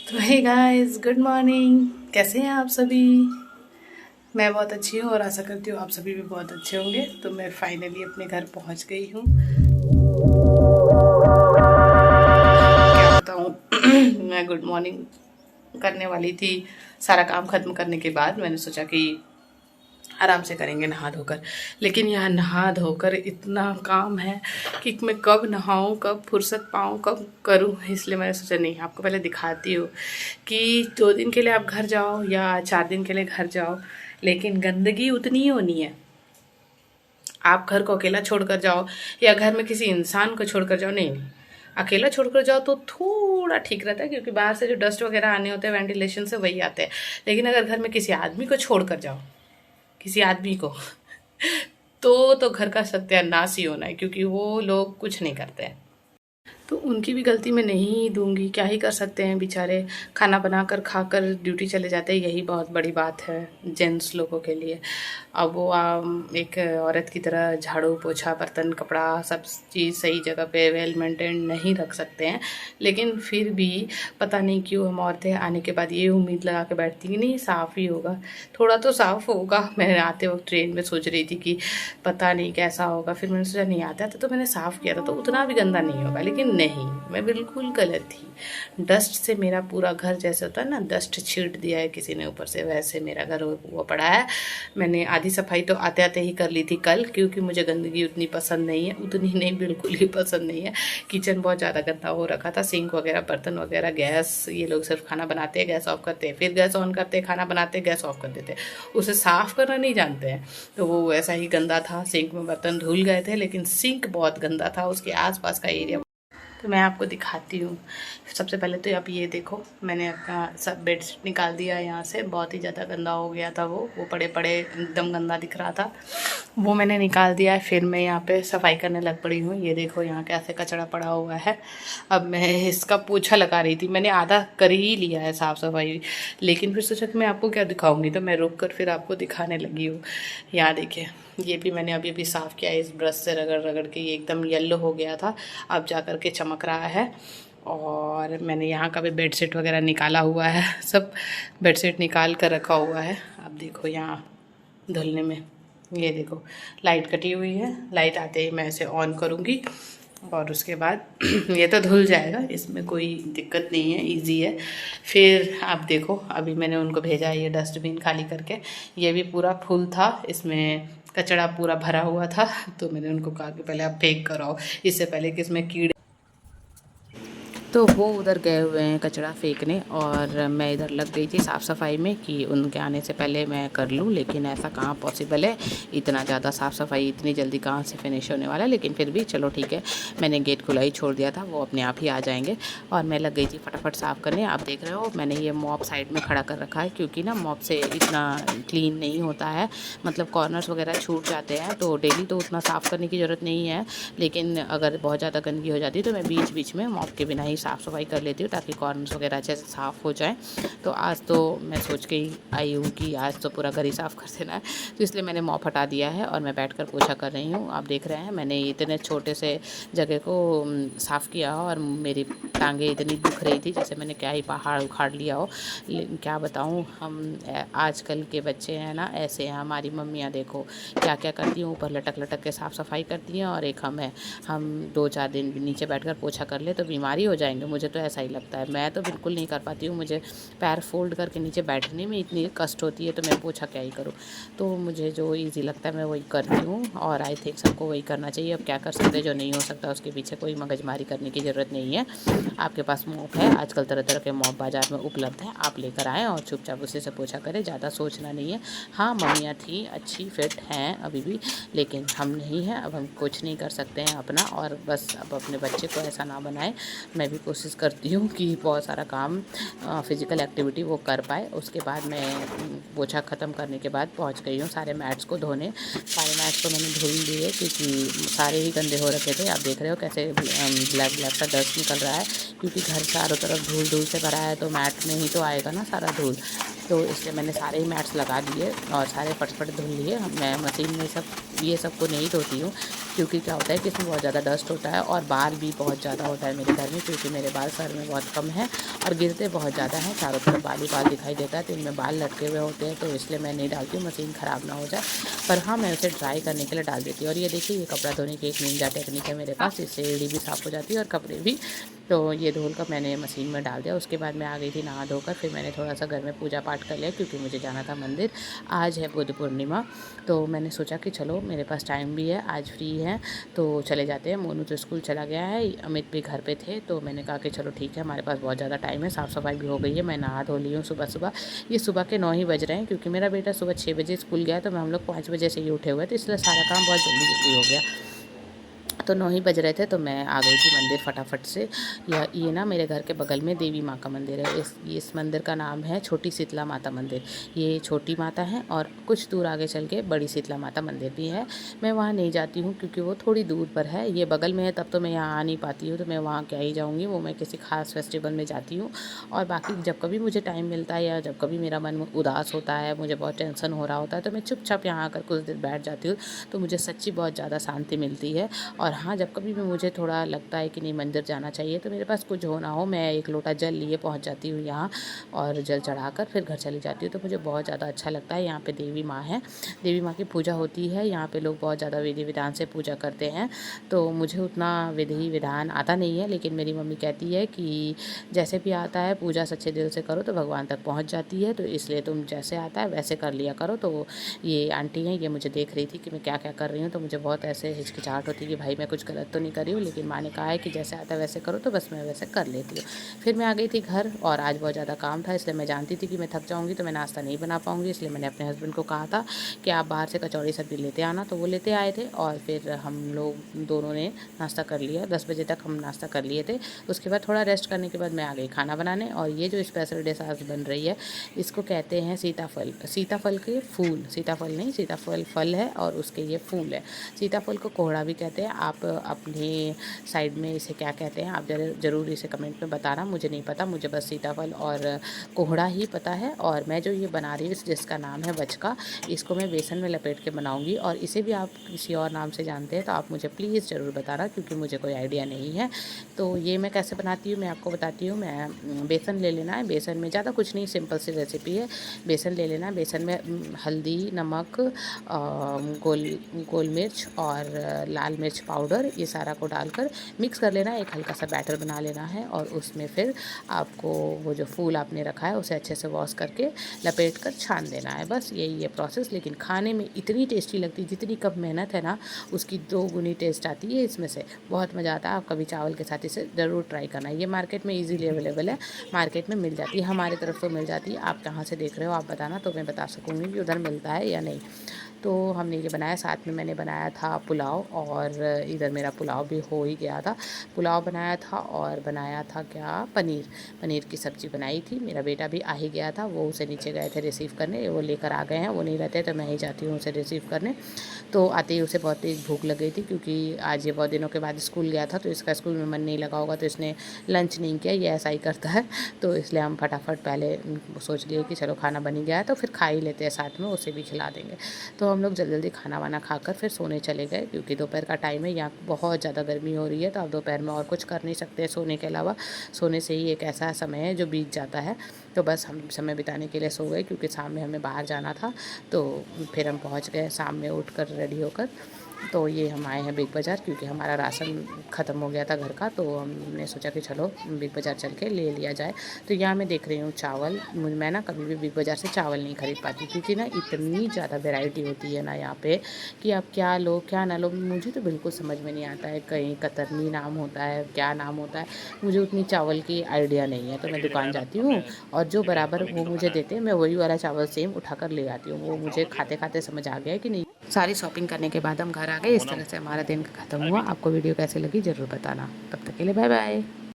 तो hey guys, good morning. कैसे हैं आप सभी? मैं बहुत अच्छी हूँ और आशा करती हूँ आप सभी भी बहुत अच्छे होंगे। तो मैं फाइनली अपने घर पहुँच गई हूँ। क्या बताऊँ मैं गुड मॉर्निंग करने वाली थी। सारा काम ख़त्म करने के बाद मैंने सोचा कि आराम से करेंगे नहा धोकर, लेकिन यहाँ नहा धोकर इतना काम है कि मैं कब नहाऊँ, कब फुर्सत पाऊँ, कब करूँ। इसलिए मैंने सोचा नहीं, आपको पहले दिखाती हूँ कि 2 दिन के लिए आप घर जाओ या 4 दिन के लिए घर जाओ, लेकिन गंदगी उतनी ही होनी है। आप घर को अकेला छोड़कर जाओ या घर में किसी इंसान को छोड़कर जाओ, नहीं नहीं, अकेला छोड़कर जाओ तो थोड़ा ठीक रहता है, क्योंकि बाहर से जो डस्ट वगैरह आने होते हैं वेंटिलेशन से वही आते हैं। लेकिन अगर घर में किसी आदमी को छोड़कर जाओ, किसी आदमी को तो घर का सत्यानाश ही होना है, क्योंकि वो लोग कुछ नहीं करते हैं। तो उनकी भी गलती मैं नहीं दूंगी, क्या ही कर सकते हैं बेचारे। खाना बनाकर खाकर ड्यूटी चले जाते हैं, यही बहुत बड़ी बात है जेंट्स लोगों के लिए। अब वो एक औरत की तरह झाड़ू पोछा बर्तन कपड़ा सब चीज़ सही जगह पे वेल मेंटेन नहीं रख सकते हैं, लेकिन फिर भी पता नहीं क्यों हम औरतें आने के बाद ये उम्मीद लगा के बैठती कि नहीं साफ़ ही होगा, थोड़ा तो साफ़ होगा। मैं आते वक्त ट्रेन में सोच रही थी कि पता नहीं कैसा होगा, फिर मैंने सोचा नहीं आता था तो मैंने साफ़ किया था तो उतना भी गंदा नहीं होगा। लेकिन नहीं, मैं बिल्कुल गलत थी। डस्ट से मेरा पूरा घर, जैसे होता है ना डस्ट छींट दिया है किसी ने ऊपर से, वैसे मेरा घर वो पड़ा है। मैंने आधी सफाई तो आते आते ही कर ली थी कल, क्योंकि मुझे गंदगी उतनी पसंद नहीं है, उतनी नहीं बिल्कुल ही पसंद नहीं है। किचन बहुत ज़्यादा गंदा हो रखा था, सिंक वगैरह बर्तन वगैरह, गैस, ये लोग सिर्फ खाना बनाते हैं गैस ऑफ करते हैं, फिर गैस ऑन करते हैं, खाना बनाते हैं गैस ऑफ कर देते हैं, उसे साफ़ करना नहीं जानते हैं। तो वो ऐसा ही गंदा था। सिंक में बर्तन धुल गए थे, लेकिन सिंक बहुत गंदा था, उसके आसपास का एरिया। तो मैं आपको दिखाती हूँ। सबसे पहले तो आप ये देखो, मैंने अपना सब बेडशीट निकाल दिया यहाँ से, बहुत ही ज़्यादा गंदा हो गया था वो पड़े पड़े एकदम गंदा दिख रहा था, वो मैंने निकाल दिया है। फिर मैं यहाँ पे सफाई करने लग पड़ी हूँ। ये देखो यहाँ कैसे कचरा पड़ा हुआ है। अब मैं इसका पोछा लगा रही थी, मैंने आधा कर ही लिया है साफ़ सफाई, लेकिन फिर सोचा कि मैं आपको क्या दिखाऊंगी, तो मैं रुक कर फिर आपको दिखाने लगी हूँ। यहाँ देखिए, ये भी मैंने अभी साफ़ किया है इस ब्रश से रगड़ रगड़ के, ये एकदम येलो हो गया था, अब जा कर के चमक रहा है। और मैंने यहाँ का भी बेडशीट वगैरह निकाला हुआ है, सब बेडशीट निकाल कर रखा हुआ है। अब देखो यहाँ धुलने में, ये देखो लाइट कटी हुई है, लाइट आते ही मैं इसे ऑन करूँगी और उसके बाद ये तो धुल जाएगा, इसमें कोई दिक्कत नहीं है, इजी है। फिर आप देखो, अभी मैंने उनको भेजा है ये डस्टबिन खाली करके, ये भी पूरा फुल था, इसमें कचरा पूरा भरा हुआ था, तो मैंने उनको कहा कि पहले आप फेंक कर आओ, इससे पहले कि इसमें कीड़े। तो वो उधर गए हुए हैं कचरा फेंकने, और मैं इधर लग गई थी साफ़ सफाई में कि उनके आने से पहले मैं कर लूँ, लेकिन ऐसा कहाँ पॉसिबल है, इतना ज़्यादा साफ़ सफाई इतनी जल्दी कहाँ से फिनिश होने वाला है। लेकिन फिर भी चलो ठीक है, मैंने गेट खुला ही छोड़ दिया था, वो अपने आप ही आ जाएंगे। और मैं लग गई थी फटाफट साफ़ करने। आप देख रहे हो मैंने ये मॉप साइड में खड़ा कर रखा है, क्योंकि ना मॉप से इतना क्लीन नहीं होता है, मतलब कॉर्नर्स वगैरह छूट जाते हैं, तो डेली तो उतना साफ़ करने की ज़रूरत नहीं है। लेकिन अगर बहुत ज़्यादा गंदगी हो जाती है तो मैं बीच बीच में मॉप के बिना ही साफ़ सफाई कर लेती हूँ, ताकि कॉर्नर्स वगैरह अच्छे से साफ़ हो जाए। तो आज तो मैं सोच के ही आई हूँ कि आज तो पूरा घर ही साफ़ कर देना है, तो इसलिए मैंने मॉप हटा दिया है और मैं बैठकर पोछा कर रही हूँ। आप देख रहे हैं मैंने इतने छोटे से जगह को साफ़ किया और मेरी टांगें इतनी दुख रही थी जैसे मैंने क्या ही पहाड़ उखाड़ लिया हो। लेकिन क्या बताऊँ, हम आजकल के बच्चे हैं ना ऐसे हैं। हमारी मम्मियाँ देखो क्या क्या करती हैं, ऊपर लटक लटक के साफ़ सफाई करती हैं, और एक हम 2-4 दिन नीचे बैठकर पोछा कर ले तो बीमारी हो जाएंगे, मुझे तो ऐसा ही लगता है। मैं तो बिल्कुल नहीं कर पाती हूँ, मुझे पैर फोल्ड करके नीचे बैठने में इतनी कष्ट होती है, तो मैं पोछा क्या ही करूँ। तो मुझे जो ईजी लगता है मैं वही करती हूँ, और आई थिंक सबको वही करना चाहिए। अब क्या कर सकते हैं, जो नहीं हो सकता उसके पीछे कोई मगजमारी करने की ज़रूरत नहीं है। आपके पास मॉप है, आजकल तरह तरह के मॉप बाज़ार में उपलब्ध हैं, आप लेकर आएँ और चुपचाप उसी से पोछा करें, ज़्यादा सोचना नहीं है। हाँ, मम्मियाँ थी अच्छी फिट हैं अभी भी, लेकिन हम नहीं हैं, अब हम कुछ नहीं कर सकते हैं अपना, और बस अब अपने बच्चे को ऐसा ना बनाए। मैं भी कोशिश करती हूँ कि बहुत सारा काम फ़िज़िकल एक्टिविटी वो कर पाए। उसके बाद मैं पोछा ख़त्म करने के बाद पहुँच गई हूँ सारे मैट्स को धोने। सारे मैट्स को मैंने धुल दिए, क्योंकि सारे ही गंदे हो रखे थे। आप देख रहे हो कैसे ब्लैक ब्लैक सा डस्ट निकल रहा है, क्योंकि घर चारों तरफ धूल धूल से भरा है, तो मैट में ही तो आएगा ना सारा धूल। तो इसलिए मैंने सारे ही मैट्स लगा दिए और सारे फटफट धुल लिए। मैं मशीन में ये सबको नहीं धोती हूँ, क्योंकि क्या होता है कि इसमें बहुत ज़्यादा डस्ट होता है और बाल भी बहुत ज़्यादा होता है मेरे घर में, क्योंकि मेरे बाल सर में बहुत कम है और गिरते बहुत ज़्यादा हैं, चारों तरफ बाल ही बाल दिखाई देता है, तो इनमें बाल लटके हुए होते हैं, तो इसलिए मैं नहीं डालती हूँ, मशीन ख़राब ना हो जाए। पर हाँ, मैं उसे ड्राई करने के लिए डाल देती हूँ। और ये देखिए, ये कपड़ा धोने की एक निंजा टेक्निक है मेरे पास, इससे एड़ी भी साफ़ हो जाती है और कपड़े भी। तो ये धोल कर मैंने मशीन में डाल दिया। उसके बाद मैं आ गई थी नहा धोकर, फिर मैंने थोड़ा सा घर में पूजा पाठ कर लिया, क्योंकि मुझे जाना था मंदिर। आज है बुद्ध पूर्णिमा, तो मैंने सोचा कि चलो मेरे पास टाइम भी है, आज फ्री है तो चले जाते हैं। मोनू तो स्कूल चला गया है, अमित भी घर पे थे, तो मैंने कहा कि चलो ठीक है, हमारे पास बहुत ज़्यादा टाइम है, साफ़ सफाई भी हो गई है, मैं नहा धो ली हूँ सुबह सुबह। ये सुबह के 9 ही बज रहे हैं, क्योंकि मेरा बेटा सुबह 6 बजे स्कूल गया, तो हम लोग 5 बजे से ही उठे हुए, तो इसलिए सारा काम बहुत जल्दी जल्दी हो गया। तो 9 ही बज रहे थे, तो मैं आ गई थी मंदिर फटाफट से। ये ना मेरे घर के बगल में देवी माँ का मंदिर है। इस मंदिर का नाम है छोटी शीतला माता मंदिर। ये छोटी माता है और कुछ दूर आगे चल के बड़ी शीतला माता मंदिर भी है। मैं वहाँ नहीं जाती हूँ, क्योंकि वो थोड़ी दूर पर है। ये बगल में है, तब तो मैं यहाँ आ नहीं पाती हूँ, तो मैं वहाँ क्या ही जाऊँगी। वो मैं किसी खास फेस्टिवल में जाती हूँ। और बाकी जब कभी मुझे टाइम मिलता है या जब कभी मेरा मन उदास होता है, मुझे बहुत टेंशन हो रहा होता है, तो मैं चुपचाप यहाँ आकर कुछ देर बैठ जाती हूँ, तो मुझे सच्ची बहुत ज़्यादा शांति मिलती है। और हाँ, जब कभी भी मुझे थोड़ा लगता है कि नहीं मंदिर जाना चाहिए, तो मेरे पास कुछ हो ना हो, मैं एक लोटा जल लिए पहुंच जाती हूँ यहाँ, और जल चढ़ाकर फिर घर चली जाती हूँ। तो मुझे बहुत ज़्यादा अच्छा लगता है। यहाँ पे देवी माँ है, देवी माँ की पूजा होती है। यहाँ पे लोग बहुत ज़्यादा विधि विधान से पूजा करते हैं। तो मुझे उतना विधि विधान आता नहीं है, लेकिन मेरी मम्मी कहती है कि जैसे भी आता है पूजा सच्चे दिल से करो तो भगवान तक पहुँच जाती है, तो इसलिए तुम जैसे आता है वैसे कर लिया करो। तो ये आंटी हैं, ये मुझे देख रही थी कि मैं क्या क्या कर रही हूँ, तो मुझे बहुत ऐसे हिचकिचाहट होती है कि भाई मैं कुछ गलत तो नहीं कर रही हूँ, लेकिन माँ ने कहा है कि जैसे आता है वैसे करो, तो बस मैं वैसे कर लेती हूँ। फिर मैं आ गई थी घर, और आज बहुत ज़्यादा काम था, इसलिए मैं जानती थी कि मैं थक जाऊँगी, तो मैं नाश्ता नहीं बना पाऊँगी, इसलिए मैंने अपने हस्बैंड को कहा था कि आप बाहर से कचौड़ी सब्ज़ी लेते आना, तो वो लेते आए थे, और फिर हम लोग दोनों ने नाश्ता कर लिया। 10 बजे तक हम नाश्ता कर लिए थे। उसके बाद थोड़ा रेस्ट करने के बाद मैं आ गई खाना बनाने। और ये जो स्पेशल डिश आज बन रही है, इसको कहते हैं सीताफल। सीताफल के फूल, सीताफल नहीं, सीताफल फल है और उसके ये फूल है। सीताफल को कोहड़ा भी कहते हैं। आप अपने साइड में इसे क्या कहते हैं, आप ज़रूर इसे कमेंट में बताना, मुझे नहीं पता, मुझे बस सीताफल और कोहड़ा ही पता है। और मैं जो ये बना रही हूँ जिसका नाम है बचका, इसको मैं बेसन में लपेट के बनाऊँगी, और इसे भी आप किसी और नाम से जानते हैं तो आप मुझे प्लीज़ ज़रूर बताना, क्योंकि मुझे कोई आइडिया नहीं है। तो ये मैं कैसे बनाती हूँ मैं आपको बताती हूँ। मैं बेसन ले लेना है, बेसन में ज़्यादा कुछ नहीं, सिंपल सी रेसिपी है। बेसन ले लेना है, बेसन में हल्दी, नमक, गोल गोल मिर्च और लाल मिर्च पाउडर, ये सारा को डालकर मिक्स कर लेना है। एक हल्का सा बैटर बना लेना है, और उसमें फिर आपको वो जो फूल आपने रखा है उसे अच्छे से वॉश करके लपेट कर छान देना है। बस यही है प्रोसेस। लेकिन खाने में इतनी टेस्टी लगती है, जितनी कम मेहनत है ना उसकी 2 गुनी टेस्ट आती है इसमें से। बहुत मज़ा आता है। आप कभी चावल के साथ इसे ज़रूर ट्राई करना। ये मार्केट में ईज़िली अवेलेबल है, मार्केट में मिल जाती है, हमारी तरफ तो मिल जाती है। आप कहाँ से देख रहे हो आप बताना, तो मैं बता सकूँगी कि उधर मिलता है या नहीं। तो हमने ये बनाया, साथ में मैंने बनाया था पुलाव, और इधर मेरा पुलाव भी हो ही गया था। पुलाव बनाया था और बनाया था क्या, पनीर, पनीर की सब्ज़ी बनाई थी। मेरा बेटा भी आ ही गया था, वो उसे नीचे गए थे रिसीव करने, वो लेकर आ गए हैं, वो नहीं रहते तो मैं ही जाती हूँ उसे रिसीव करने। तो आते ही उसे बहुत तेज़ भूख लग गई थी, क्योंकि आज ये बहुत दिनों के बाद स्कूल गया था, तो इसका स्कूल में मन नहीं लगा होगा, तो इसने लंच नहीं किया, ये ऐसा ही करता है। तो इसलिए हम फटाफट पहले सोच लिए कि चलो खाना बन ही गया है तो फिर खा ही लेते हैं साथ में, उसे भी खिला देंगे। तो हम लोग जल्दी जल्दी खाना वाना खाकर फिर सोने चले गए, क्योंकि दोपहर का टाइम है, यहाँ बहुत ज़्यादा गर्मी हो रही है, तो आप दोपहर में और कुछ कर नहीं सकते सोने के अलावा। सोने से ही एक ऐसा समय है जो बीत जाता है। तो बस हम समय बिताने के लिए सो गए, क्योंकि शाम में हमें बाहर जाना था। तो फिर हम पहुँच गए शाम में उठकर रेडी होकर। तो ये हम आए हैं बिग बाज़ार, क्योंकि हमारा राशन ख़त्म हो गया था घर का, तो हमने सोचा कि चलो बिग बाज़ार चल के ले लिया जाए। तो यहाँ मैं देख रही हूँ चावल। मैं ना कभी भी बिग बाज़ार से चावल नहीं खरीद पाती, क्योंकि ना इतनी ज़्यादा वैरायटी होती है ना यहाँ पे कि आप क्या लो क्या ना लो, मुझे तो बिल्कुल समझ में नहीं आता है। कहीं कतरनी नाम होता है, क्या नाम होता है, मुझे उतनी चावल की आइडिया नहीं है। तो मैं दुकान जाती हूँ, और जो बराबर वो मुझे देते हैं मैं वही वाला चावल सेम उठा कर ले आती हूँ। वो मुझे खाते खाते समझ आ गया है कि नहीं। सारी शॉपिंग करने के बाद हम घर आ गए। इस तरह से हमारा दिन ख़त्म हुआ। आपको वीडियो कैसी लगी ज़रूर बताना। तब तक के लिए बाय बाय।